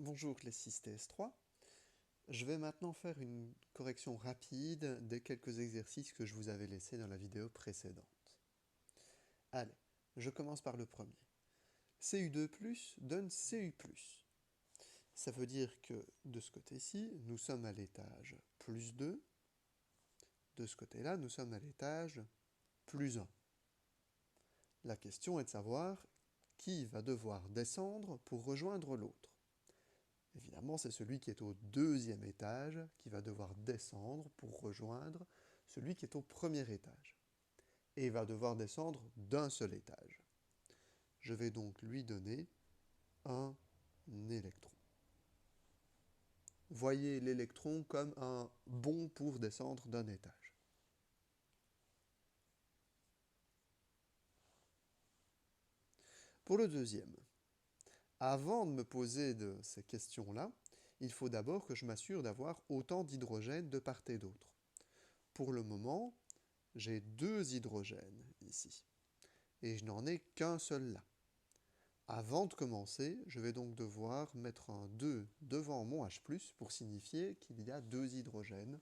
Bonjour les 6TS3. Je vais maintenant faire une correction rapide des quelques exercices que je vous avais laissés dans la vidéo précédente. Allez, je commence par le premier. CU2+, donne CU+. Ça veut dire que de ce côté-ci, nous sommes à l'étage plus 2. De ce côté-là, nous sommes à l'étage plus 1. La question est de savoir qui va devoir descendre pour rejoindre l'autre. Évidemment, c'est celui qui est au deuxième étage qui va devoir descendre pour rejoindre celui qui est au premier étage. Et il va devoir descendre d'un seul étage. Je vais donc lui donner un électron. Voyez l'électron comme un bond pour descendre d'un étage. Pour le deuxième, avant de me poser de ces questions-là, il faut d'abord que je m'assure d'avoir autant d'hydrogène de part et d'autre. Pour le moment, j'ai 2 hydrogènes ici, et je n'en ai qu'un seul là. Avant de commencer, je vais donc devoir mettre un 2 devant mon H+, pour signifier qu'il y a 2 hydrogènes.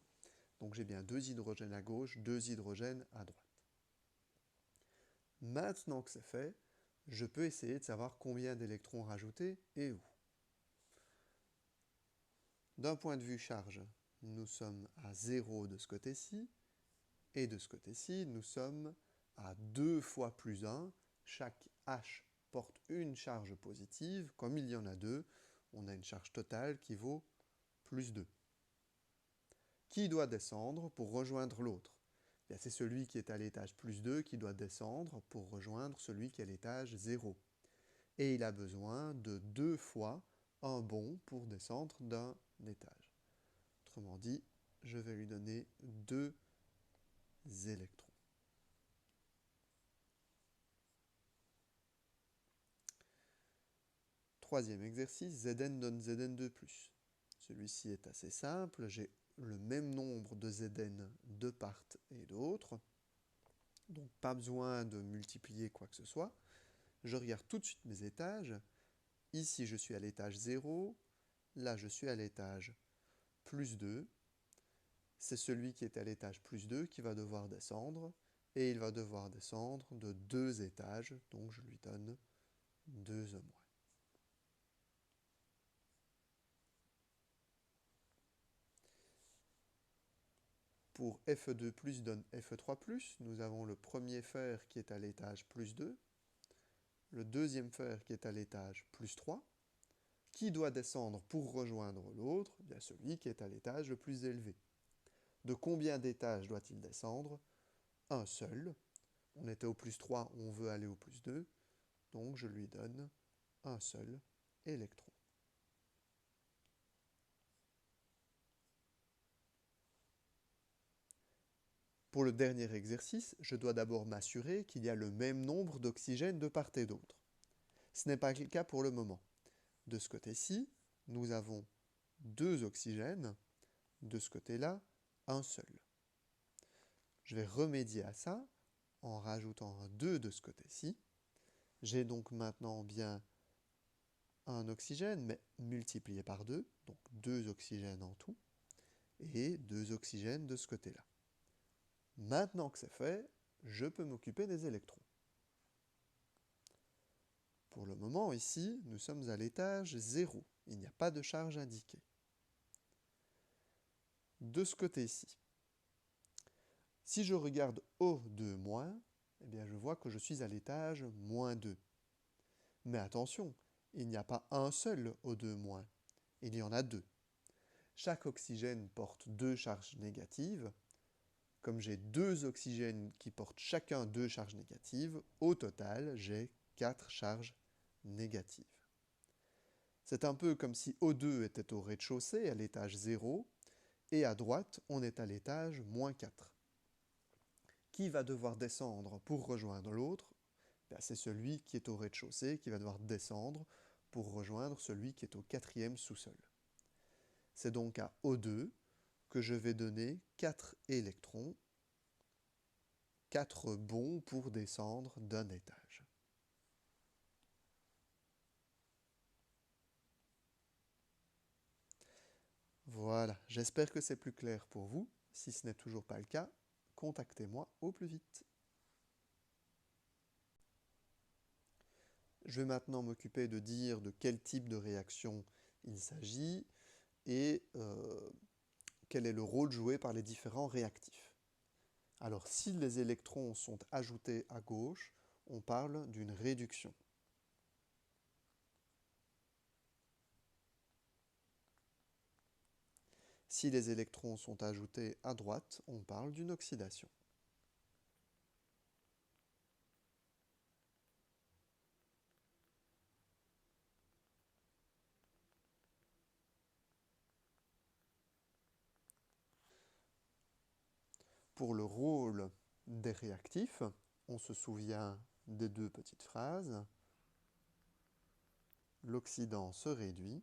Donc j'ai bien 2 hydrogènes à gauche, 2 hydrogènes à droite. Maintenant que c'est fait, je peux essayer de savoir combien d'électrons rajouter et où. D'un point de vue charge, nous sommes à 0 de ce côté-ci, et de ce côté-ci, nous sommes à 2 fois plus 1. Chaque H porte une charge positive. Comme il y en a 2, on a une charge totale qui vaut plus 2. Qui doit descendre pour rejoindre l'autre? C'est celui qui est à l'étage plus 2 qui doit descendre pour rejoindre celui qui est à l'étage 0. Et il a besoin de 2 fois un bond pour descendre d'un étage. Autrement dit, je vais lui donner 2 électrons. Troisième exercice, Zn donne Zn2+. Celui-ci est assez simple, j'ai le même nombre de Zn de part et d'autre, donc pas besoin de multiplier quoi que ce soit. Je regarde tout de suite mes étages. Ici, je suis à l'étage 0, là, je suis à l'étage plus 2. C'est celui qui est à l'étage plus 2 qui va devoir descendre, et il va devoir descendre de 2 étages, donc je lui donne 2 E-. Pour Fe2+, donne Fe3+, nous avons le premier fer qui est à l'étage plus 2, le deuxième fer qui est à l'étage plus 3. Qui doit descendre pour rejoindre l'autre? Bien celui qui est à l'étage le plus élevé. De combien d'étages doit-il descendre? Un seul. On était au plus 3, on veut aller au plus 2, donc je lui donne un seul électron. Pour le dernier exercice, je dois d'abord m'assurer qu'il y a le même nombre d'oxygène de part et d'autre. Ce n'est pas le cas pour le moment. De ce côté-ci, nous avons 2 oxygènes, de ce côté-là, un seul. Je vais remédier à ça en rajoutant un 2 de ce côté-ci. J'ai donc maintenant bien un oxygène, mais multiplié par 2, donc 2 oxygènes en tout, et 2 oxygènes de ce côté-là. Maintenant que c'est fait, je peux m'occuper des électrons. Pour le moment, ici, nous sommes à l'étage 0. Il n'y a pas de charge indiquée. De ce côté-ci, si je regarde O2-, eh bien je vois que je suis à l'étage -2. Mais attention, il n'y a pas un seul O2-, il y en a 2. Chaque oxygène porte 2 charges négatives. Comme j'ai 2 oxygènes qui portent chacun 2 charges négatives, au total, j'ai 4 charges négatives. C'est un peu comme si O2 était au rez-de-chaussée, à l'étage 0, et à droite, on est à l'étage -4. Qui va devoir descendre pour rejoindre l'autre? C'est celui qui est au rez-de-chaussée qui va devoir descendre pour rejoindre celui qui est au 4e sous-sol. C'est donc à O2 que je vais donner 4 électrons, 4 bonds pour descendre d'un étage. Voilà, j'espère que c'est plus clair pour vous. Si ce n'est toujours pas le cas, contactez-moi au plus vite. Je vais maintenant m'occuper de dire de quel type de réaction il s'agit et quel est le rôle joué par les différents réactifs. Alors, si les électrons sont ajoutés à gauche, on parle d'une réduction. Si les électrons sont ajoutés à droite, on parle d'une oxydation. Pour le rôle des réactifs, on se souvient des deux petites phrases. L'oxydant se réduit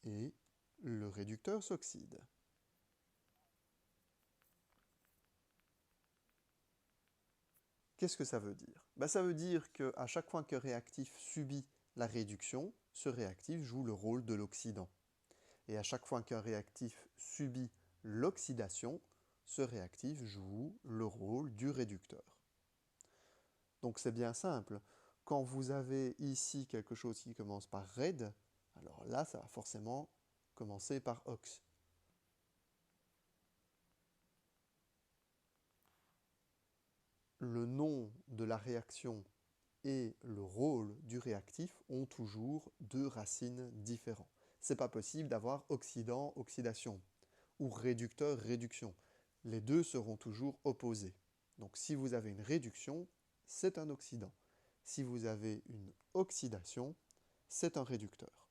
et le réducteur s'oxyde. Qu'est-ce que ça veut dire? Ça veut dire qu'à chaque fois qu'un réactif subit la réduction, ce réactif joue le rôle de l'oxydant. Et à chaque fois qu'un réactif subit l'oxydation, ce réactif joue le rôle du réducteur. Donc c'est bien simple. Quand vous avez ici quelque chose qui commence par red, alors là, ça va forcément commencer par ox. Le nom de la réaction et le rôle du réactif ont toujours deux racines différentes. C'est pas possible d'avoir oxydant, oxydation ou réducteur, réduction. Les deux seront toujours opposés. Donc si vous avez une réduction, c'est un oxydant. Si vous avez une oxydation, c'est un réducteur.